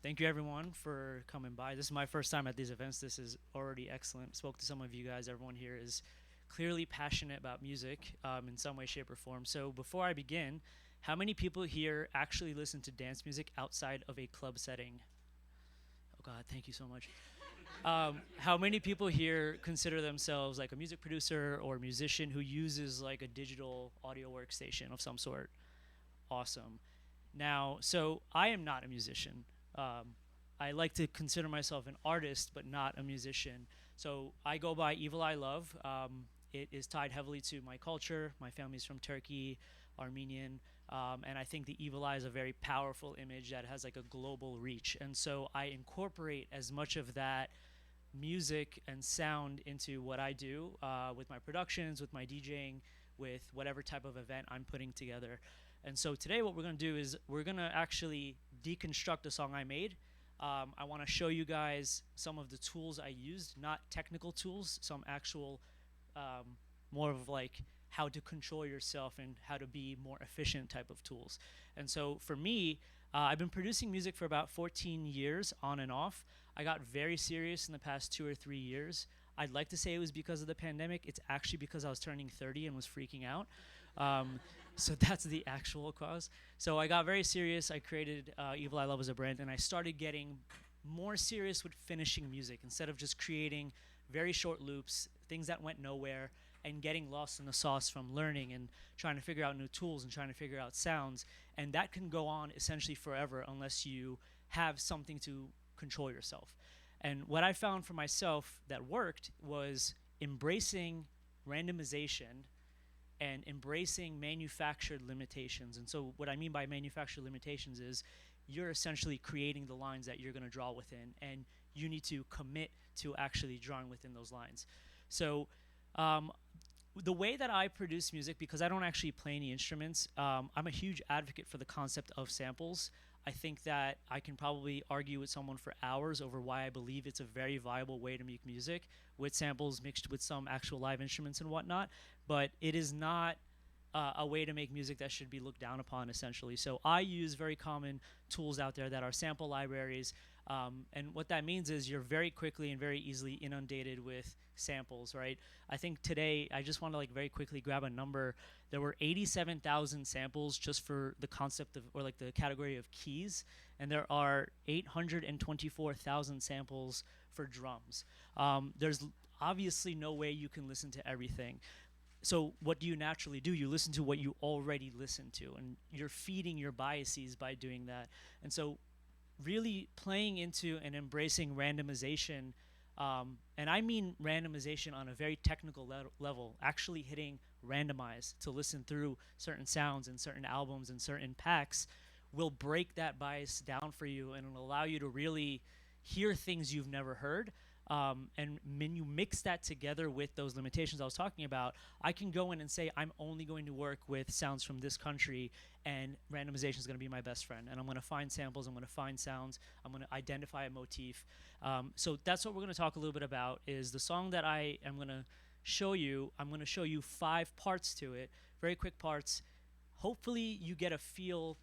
Thank you everyone for coming by. This is my first time at these events. This is already excellent. Spoke to some of you guys. Everyone here is clearly passionate about music in some way, shape, or form. So before I begin, how many people here actually listen to dance music outside of a club setting? Oh God, thank you so much. How many people here consider themselves like a music producer or musician who uses like a digital audio workstation of some sort? Awesome. Now, so I am not a musician. I like to consider myself an artist, but not a musician. So I go by EVOLEYELOVE. It is tied heavily to my culture. My family's from Turkey, Armenian, and I think the evil eye is a very powerful image that has like a global reach. And so I incorporate as much of that music and sound into what I do with my productions, with my DJing, with whatever type of event I'm putting together. And so today, what we're going to do is we're going to actually deconstruct a song I made. I want to show you guys some of the tools I used, not technical tools, some actual, more of like how to control yourself and how to be more efficient type of tools. And so for me, I've been producing music for about 14 years on and off. I got very serious in the past 2 or 3 years. I'd like to say it was because of the pandemic. It's actually because I was turning 30 and was freaking out. Um, so that's the actual cause. So I got very serious. I created Evil I Love as a brand, and I started getting more serious with finishing music instead of just creating very short loops, things that went nowhere, and getting lost in the sauce from learning and trying to figure out new tools and trying to figure out sounds. And that can go on essentially forever unless you have something to control yourself. And what I found for myself that worked was embracing randomization and embracing manufactured limitations. And so what I mean by manufactured limitations is you're essentially creating the lines that you're going to draw within, and you need to commit to actually drawing within those lines. So the way that I produce music, because I don't actually play any instruments, I'm a huge advocate for the concept of samples. I think that I can probably argue with someone for hours over why I believe it's a very viable way to make music with samples mixed with some actual live instruments and whatnot. But it is not a way to make music that should be looked down upon, essentially. So I use very common tools out there that are sample libraries. And what that means is you're very quickly and very easily inundated with samples, right? I think today, I just want to like very quickly grab a number. There were 87,000 samples just for the concept of, or like the category of keys. And there are 824,000 samples for drums. There's obviously no way you can listen to everything. So what do you naturally do? You listen to what you already listen to, and you're feeding your biases by doing that. And so really playing into and embracing randomization, and I mean randomization on a very technical level, actually hitting randomize to listen through certain sounds and certain albums and certain packs will break that bias down for you and it'll allow you to really hear things you've never heard. And when you mix that together with those limitations I was talking about, I can go in and say I'm only going to work with sounds from this country, and randomization is going to be my best friend. And I'm going to find samples, I'm going to find sounds, I'm going to identify a motif. So that's what we're going to talk a little bit about. Is the song that I am going to show you. I'm going to show you 5 parts to it, very quick parts. Hopefully, you get a feel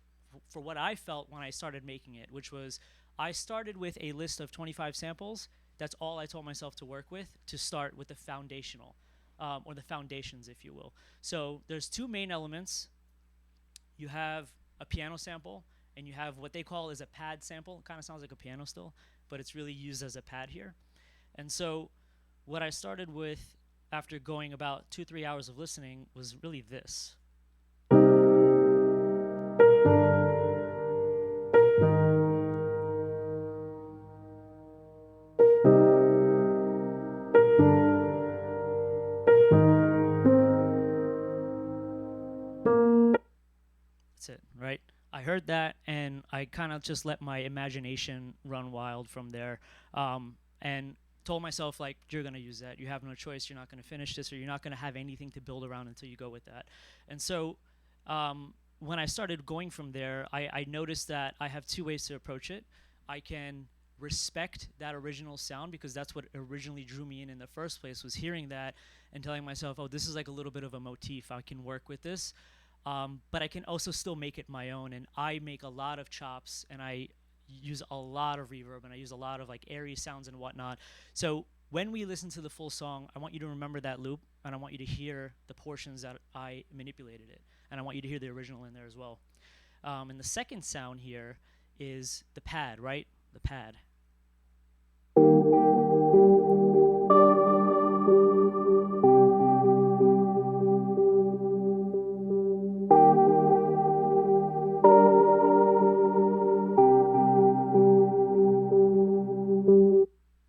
for what I felt when I started making it, which was I started with a list of 25 samples. That's all I told myself to work with to start with the foundational, or the foundations, if you will. So there's 2 main elements. You have a piano sample, and you have what they call is a pad sample. It kind of sounds like a piano still, but it's really used as a pad here. And so what I started with after going about 2-3 hours of listening was really this. That's it, right? I heard that and I kind of just let my imagination run wild from there, and told myself, like, you're going to use that. You have no choice. You're not going to finish this, or you're not going to have anything to build around until you go with that. And so when I started going from there, I noticed that I have 2 ways to approach it. I can respect that original sound because that's what originally drew me in the first place, was hearing that and telling myself, oh, this is like a little bit of a motif. I can work with this. But I can also still make it my own, and I make a lot of chops, and I use a lot of reverb and I use a lot of like airy sounds and whatnot. So when we listen to the full song, I want you to remember that loop and I want you to hear the portions that I manipulated it. And I want you to hear the original in there as well. And the second sound here is the pad, right? The pad.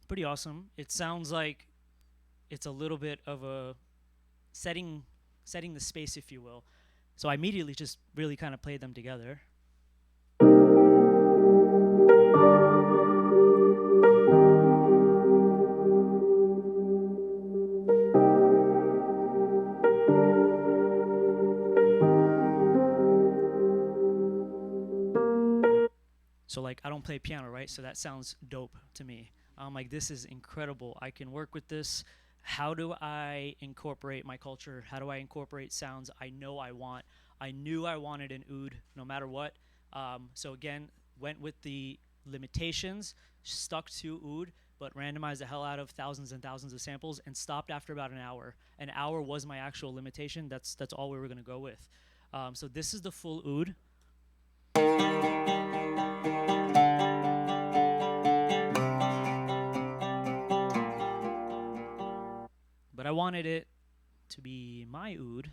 Pretty awesome. It sounds like it's a little bit of a setting the space, if you will. So I immediately just really kind of played them together. So like I don't play piano, right? So that sounds dope to me. I'm like, this is incredible. I can work with this. How do I incorporate my culture? How do I incorporate sounds I know I want? I knew I wanted an oud no matter what. So again, went with the limitations, stuck to oud, but randomized the hell out of thousands and thousands of samples and stopped after about an hour. An hour was my actual limitation. That's all we were gonna go with. So this is the full oud. But I wanted it to be my oud.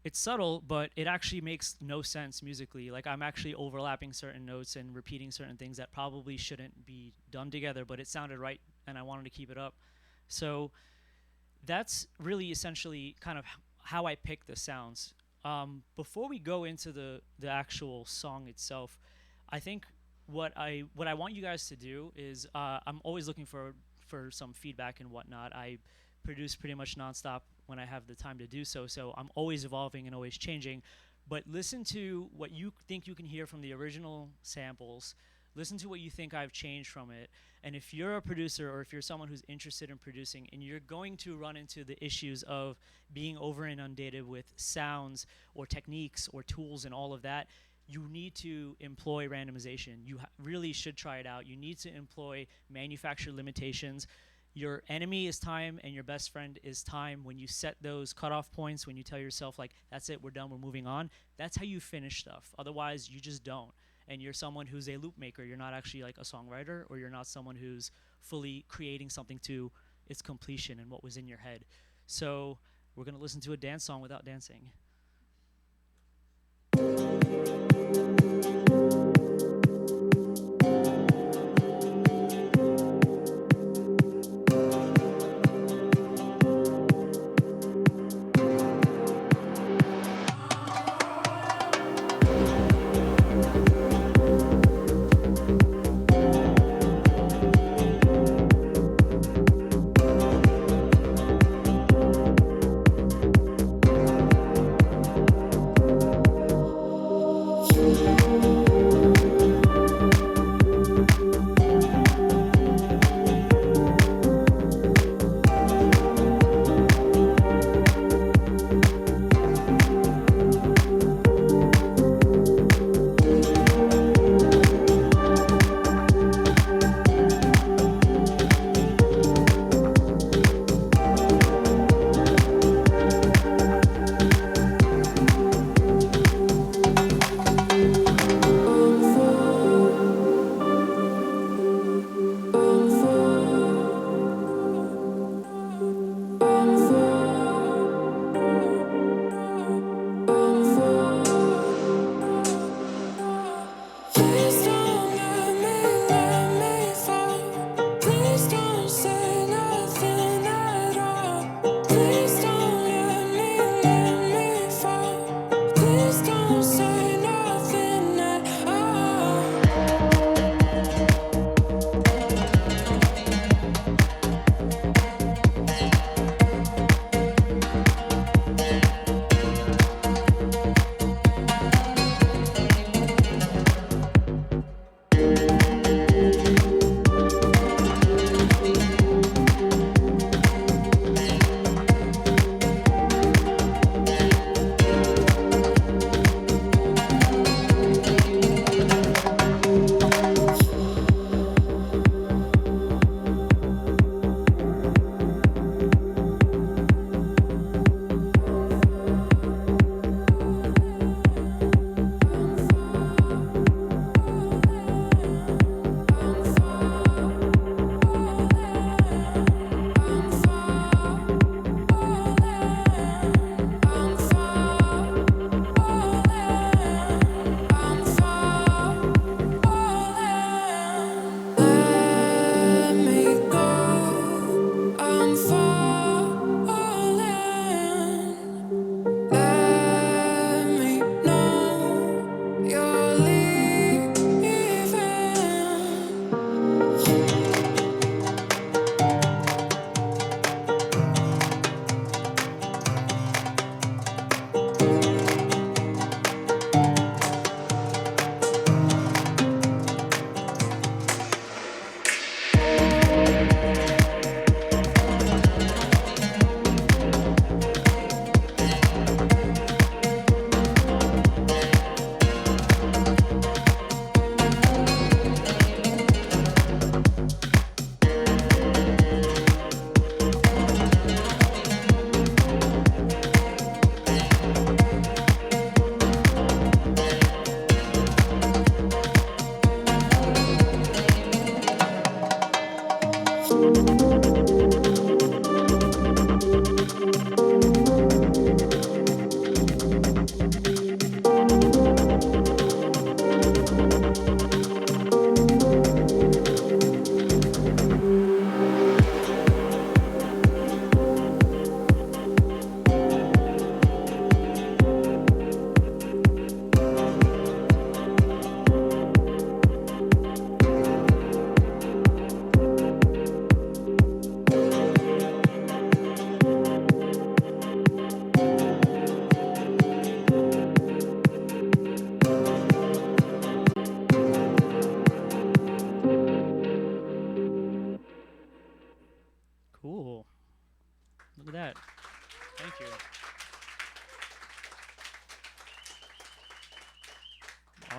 It's subtle, but it actually makes no sense musically. Like I'm actually overlapping certain notes and repeating certain things that probably shouldn't be done together, but it sounded right and I wanted to keep it up. So that's really essentially kind of how I pick the sounds. Before we go into the actual song itself, I think what I want you guys to do is I'm always looking for some feedback and whatnot. I produce pretty much nonstop when I have the time to do so. So I'm always evolving and always changing. But listen to what you think you can hear from the original samples. Listen to what you think I've changed from it. And if you're a producer or if you're someone who's interested in producing and you're going to run into the issues of being over inundated with sounds or techniques or tools and all of that, you need to employ randomization. You really should try it out. You need to employ manufacturer limitations. Your enemy is time and your best friend is time. When you set those cutoff points, when you tell yourself like, that's it, we're done, we're moving on, that's how you finish stuff. Otherwise, you just don't. And you're someone who's a loop maker. You're not actually like a songwriter, or you're not someone who's fully creating something to its completion and what was in your head. So we're gonna listen to a dance song without dancing.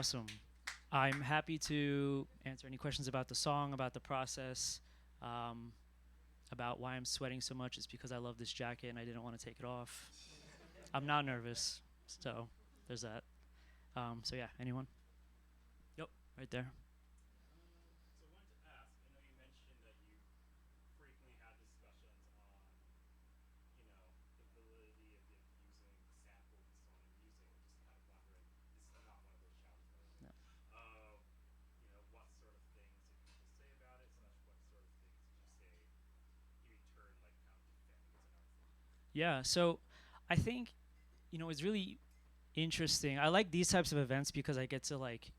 Awesome. I'm happy to answer any questions about the song, about the process, um, about why I'm sweating so much. It's because I love this jacket and I didn't want to take it off. I'm not nervous, so there's that. So yeah, anyone? Yep, right there. So I wanted to ask, I know you mentioned that you frequently had discussions on, the validity of using samples and so on in music. I'm just kind of wondering, this is not one of those challenges, by the way. No. What sort of things did people say about it, slash what sort of things did you say you return like kind of defending as an art form? Yeah, so I think it's really interesting. I like these types of events because I get to like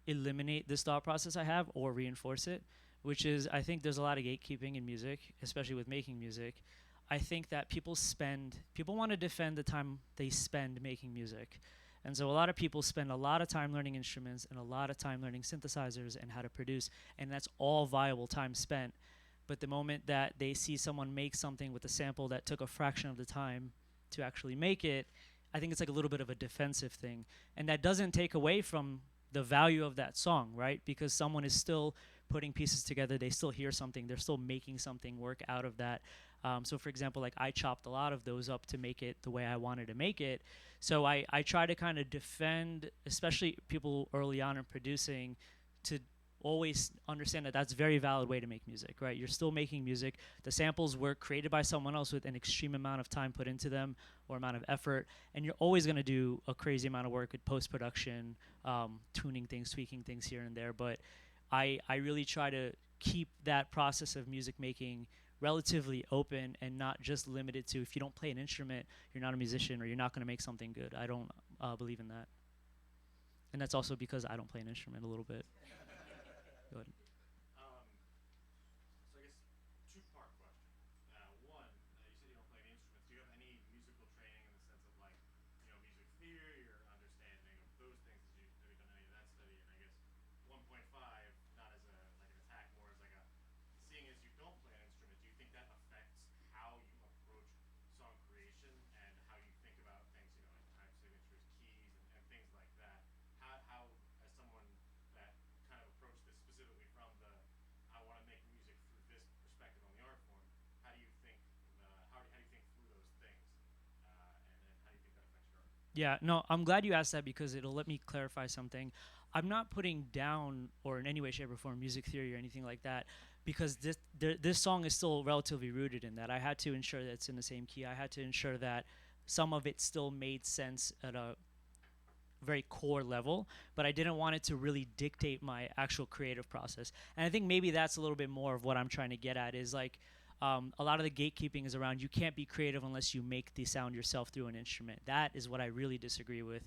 eliminate this thought process I have or reinforce it, which is I think there's a lot of gatekeeping in music, especially with making music. I think that people want to defend the time they spend making music. And so a lot of people spend a lot of time learning instruments and a lot of time learning synthesizers and how to produce, and that's all viable time spent. But the moment that they see someone make something with a sample that took a fraction of the time to actually make it, I think it's like a little bit of a defensive thing. And that doesn't take away from the value of that song, right? Because someone is still putting pieces together, they still hear something, they're still making something work out of that. So, for example, like I chopped a lot of those up to make it the way I wanted to make it. So I try to kind of defend, especially people early on in producing, to always understand that that's a very valid way to make music, right? You're still making music. The samples were created by someone else with an extreme amount of time put into them or amount of effort, and you're always going to do a crazy amount of work with post-production, tuning things, tweaking things here and there. But I really try to keep that process of music making relatively open and not just limited to if you don't play an instrument, you're not a musician or you're not going to make something good. I don't believe in that. And that's also because I don't play an instrument a little bit. Go ahead. Um, so I guess two-part question. One, you said you don't play any instruments. Do you have any musical training in the sense of like, music theory or understanding of those things? Have you done any of that study? And I guess 1.5, not as a like an attack, more as like a seeing as you don't play an instrument. Do you think that affects how you approach song creation and how you think about things, like time signatures, keys, and things like that? How as someone that kind of approached this specifically from the I want to make music through this perspective on the art form. How do you think? How do you think through those things? And how do you think that affects your art? Yeah, no, I'm glad you asked that because it'll let me clarify something. I'm not putting down or in any way, shape, or form music theory or anything like that because this song is still relatively rooted in that. I had to ensure that it's in the same key. I had to ensure that some of it still made sense at a very core level, but I didn't want it to really dictate my actual creative process. And I think maybe that's a little bit more of what I'm trying to get at is like a lot of the gatekeeping is around you can't be creative unless you make the sound yourself through an instrument. That is what I really disagree with.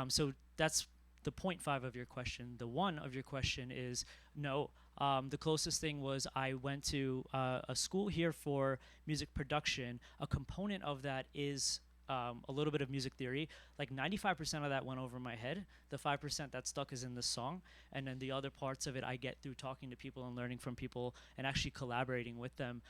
So that's the point five of your question. The one of your question is no. The closest thing was I went to a school here for music production. A component of that is a little bit of music theory. Like 95% of that went over my head. The 5% that stuck is in the song. And then the other parts of it I get through talking to people and learning from people and actually collaborating with them.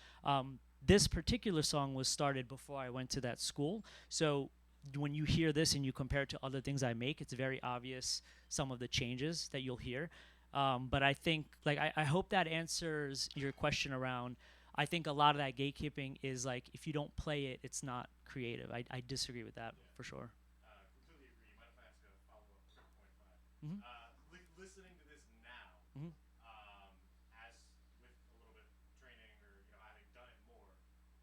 This particular song was started before I went to that school. So when you hear this and you compare it to other things I make, it's very obvious some of the changes that you'll hear. But I think, like, I hope that answers your question around. I think a lot of that gatekeeping is like if you don't play it, it's not creative. I disagree with that Yeah, for sure. completely agree. You mind if I ask a follow up quick point five? Mm-hmm. Listening to this now, Mm-hmm. um, as with a little bit of training or having done it more,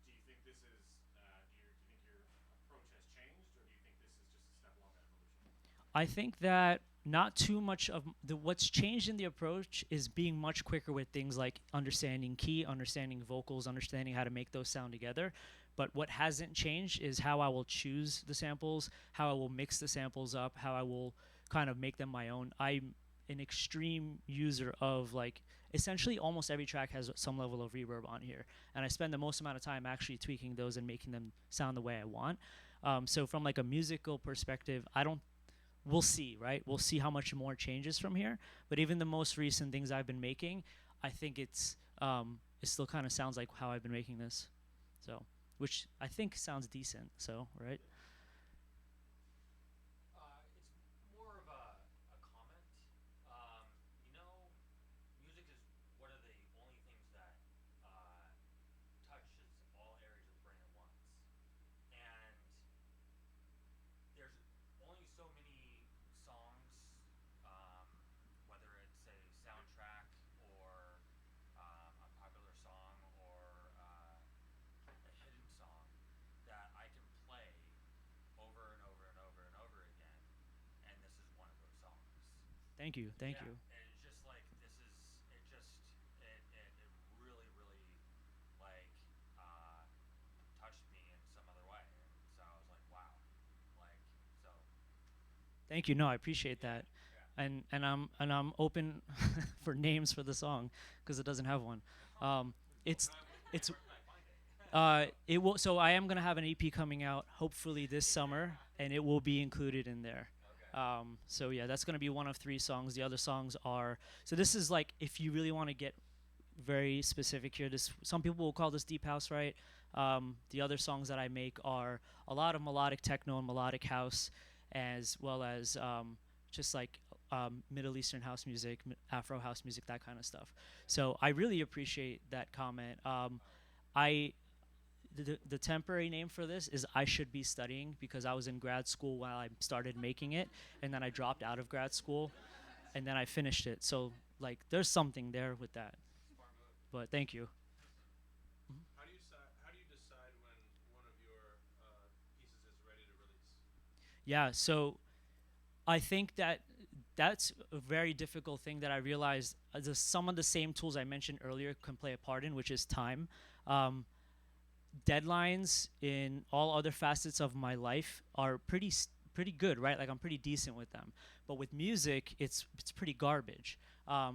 do you think this is do you think your approach has changed, or do you think this is just a step along that evolution? I think that not too much of what's changed in the approach is being much quicker with things like understanding key, understanding vocals, understanding how to make those sound together. But what hasn't changed is how I will choose the samples, how I will mix the samples up, how I will kind of make them my own. I'm an extreme user of like essentially almost every track has some level of reverb on here, and I spend the most amount of time actually tweaking those and making them sound the way I want. So from like a musical perspective, I don't we'll see, right? We'll see how much more changes from here. But even the most recent things I've been making, I think it still kind of sounds like how I've been making this. So, which I think sounds decent. So, right? It's more of a comment. Thank you. Thank Yeah, you. and it's just like this is it. Just it really really like uh, touched me in some other way, and so I was like, wow, like so. Thank you. No, I appreciate Yeah, that. yeah. And I'm open for names for the song because it doesn't have one. Um, Well, it's it's where can I find it? So it will. So I am gonna have an EP coming out hopefully this summer, and it will be included in there. okay. So yeah, that's gonna be one of 3 songs. The other songs are, so this is like, if you really want to get very specific here, this, some people will call this deep house, right? The other songs that I make are a lot of melodic techno and melodic house, as well as just like Middle Eastern house music, Afro house music, that kind of stuff. So I really appreciate that comment. I the temporary name for this is I should be studying, because I was in grad school while I started making it, and then I dropped out of grad school, and then I finished it. So like, there's something there with that. Smart move. But thank you. How do you decide when one of your pieces is ready to release? Yeah. So I think that that's a very difficult thing that I realized. Some of the same tools I mentioned earlier can play a part in, which is time. Um, Deadlines in all other facets of my life are pretty good, right? Like, I'm pretty decent with them. But with music, it's pretty garbage.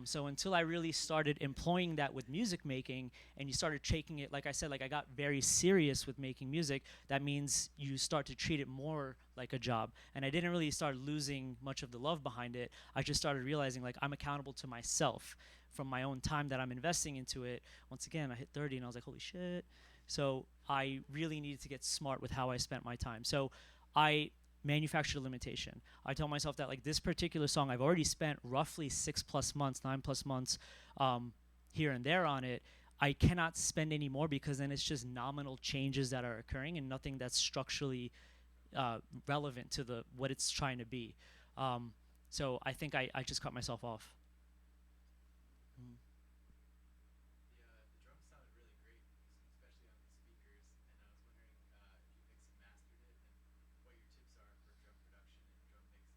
So until I really started employing that with music making, and you started taking it, like I said, like, I got very serious with making music. That means you start to treat it more like a job. And I didn't really start losing much of the love behind it. I just started realizing, like, I'm accountable to myself from my own time that I'm investing into it. Once again, I hit 30 and I was like, holy shit. So I really needed to get smart with how I spent my time. So I manufactured a limitation. I told myself that, like, this particular song, I've already spent roughly 6+ months, 9+ months, here and there on it. I cannot spend any more, because then it's just nominal changes that are occurring and nothing that's structurally relevant to the what it's trying to be. So I think I just cut myself off. Mm. The drums sounded really great, especially on these speakers. And I was wondering if you mixed and mastered it, and what your tips are for drum production and drum mixing.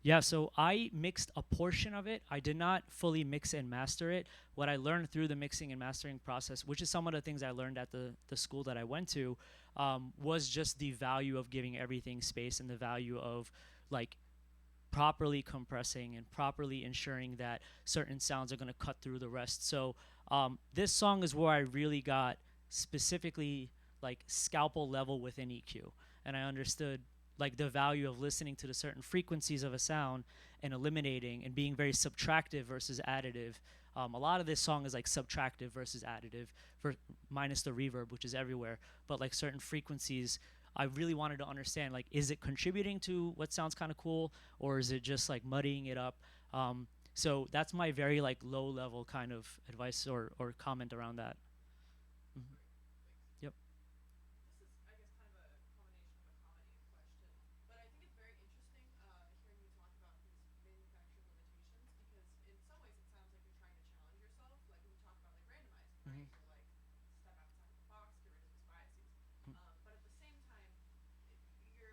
Yeah, so I mixed a portion of it. I did not fully mix and master it. What I learned through the mixing and mastering process, which is some of the things I learned at the school that I went to, was just the value of giving everything space, and the value of, like, properly compressing and properly ensuring that certain sounds are going to cut through the rest. So this song is where I really got specifically, like, scalpel level within EQ, and I understood, like, the value of listening to the certain frequencies of a sound and eliminating and being very subtractive versus additive. A lot of this song is like subtractive versus additive, minus the reverb, which is everywhere. But like, certain frequencies, I really wanted to understand, like, is it contributing to what sounds kind of cool, or is it just like muddying it up? So that's my very, like, low level kind of advice or comment around that. Mhm. Great, thanks. Yep. This is, I guess, kind of a combination of a comment and question. But I think it's very interesting hearing you talk about these manufactured limitations, because in some ways it sounds like you're trying to challenge yourself. Like when you talk about, like, randomizing, right? Mhm. You're like, step outside of the box, get rid of these biases. Mhm. But at the same time, it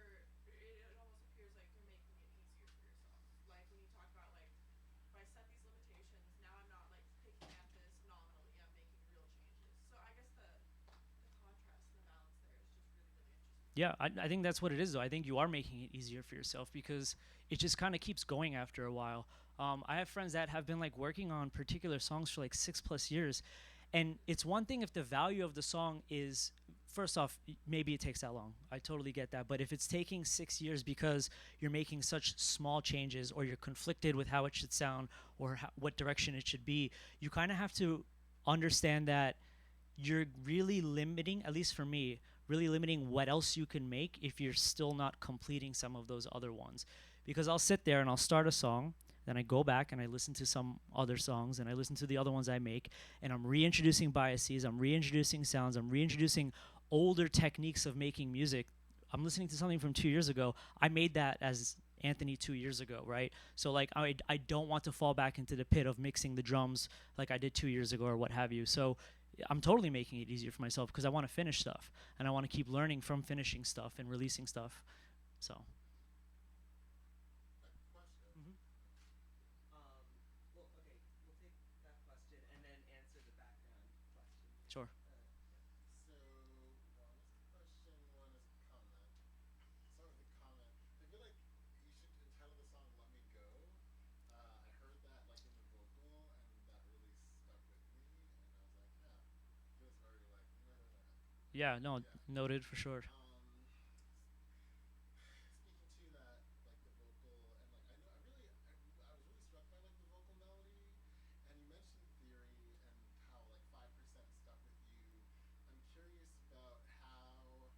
almost appears like you're making it easier for yourself. Like when you talk about, like, if I set these limitations, now I'm not like picking at this nominally. I'm making real changes. So I guess the contrast and the balance there is just really, really interesting to Yeah, me. I think that's what it is, though. I think you are making it easier for yourself, because it just kind of keeps going after a while. I have friends that have been, like, working on particular songs for like 6+ years, and it's one thing if the value of the song is, first off, maybe it takes that long. I totally get that. But if it's taking 6 years because you're making such small changes, or you're conflicted with how it should sound, or what direction it should be, you kind of have to understand that you're really limiting, at least for me, really limiting what else you can make if you're still not completing some of those other ones. Because I'll sit there and I'll start a song, then I go back and I listen to some other songs, and I listen to the other ones I make, and I'm reintroducing biases, I'm reintroducing sounds, I'm reintroducing older techniques of making music. I'm listening to something from 2 years ago. I made that as Anthony 2 years ago, right? So like, I don't want to fall back into the pit of mixing the drums like I did 2 years ago or what have you. So I'm totally making it easier for myself, because I want to finish stuff, and I want to keep learning from finishing stuff and releasing stuff. So. Question. Mhm. Sure. So one is a question, one is a comment. Start with the comment. I feel like you should entitle the song "Let Me Go." I heard that like in the vocal, and that really stuck with me. And I was like, yeah, feels very like, Yeah, no, yeah. noted for sure. Speaking to that, like the vocal, and like I know I was really struck by like the vocal melody, and you mentioned theory and how like 5% stuck with you. I'm curious about how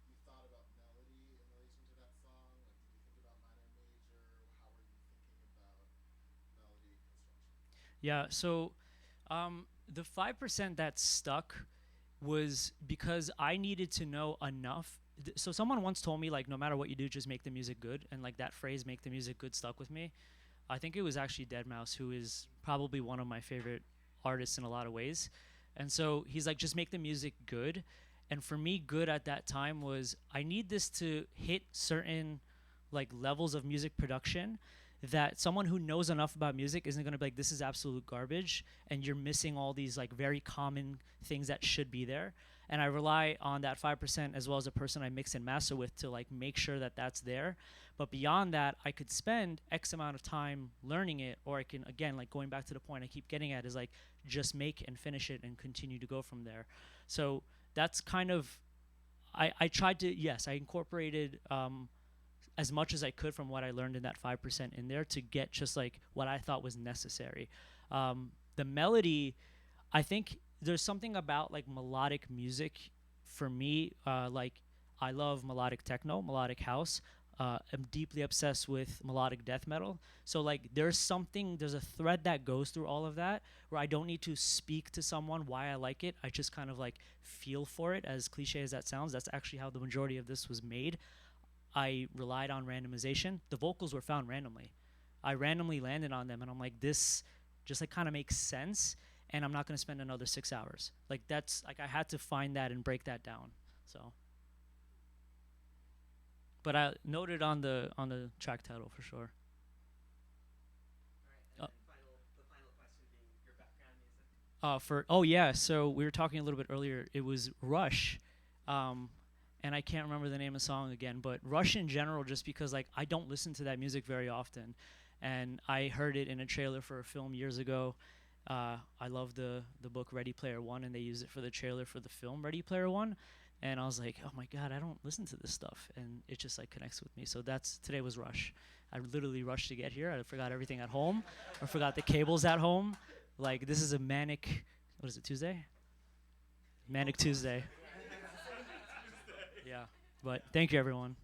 you thought about melody in relation to that song. Like, did you think about minor, major? How were you thinking about melody construction? Yeah, so the 5% that stuck was because I needed to know enough. So someone once told me like no matter what you do, just make the music good, and like that phrase "make the music good" stuck with me. I think it was actually Deadmau5, who is probably one of my favorite artists in a lot of ways. And so he's like, just make the music good. And for me, good at that time was I need this to hit certain like levels of music production that someone who knows enough about music isn't going to be like, this is absolute garbage and you're missing all these like very common things that should be there. And I rely on that 5% as well as a person I mix and master with to like make sure that that's there. But beyond that, I could spend X amount of time learning it, or I can, again, like going back to the point I keep getting at is like just make and finish it and continue to go from there. So that's kind of, I tried to, yes, I incorporated as much as I could from what I learned in that 5% in there to get just like what I thought was necessary. The melody, I think there's something about like melodic music for me. Like I love melodic techno, melodic house. I'm deeply obsessed with melodic death metal. So like there's a thread that goes through all of that where I don't need to speak to someone why I like it. I just kind of like feel for it, as cliche as that sounds. That's actually how the majority of this was made. I relied on randomization. The vocals were found randomly. I randomly landed on them, and I'm like, this just like kind of makes sense. And I'm not going to spend another 6 hours. Like that's like I had to find that and break that down. So, but I noted on the track title for sure. All Uh, right, and then the final question being your background music. for oh yeah, so we were talking a little bit earlier. It was Rush, um, and I can't remember the name of the song again, but Rush in general, just because like I don't listen to that music very often, and I heard it in a trailer for a film years ago. I love the book Ready Player One, and they used it for the trailer for the film Ready Player One, and I was like, oh my god, I don't listen to this stuff, and it just like connects with me. So that's today was Rush. I literally rushed to get here. I forgot everything at home. I forgot the cables at home. Like this is a manic. What is it? Tuesday? Manic Tuesday. Yeah. But thank you, everyone.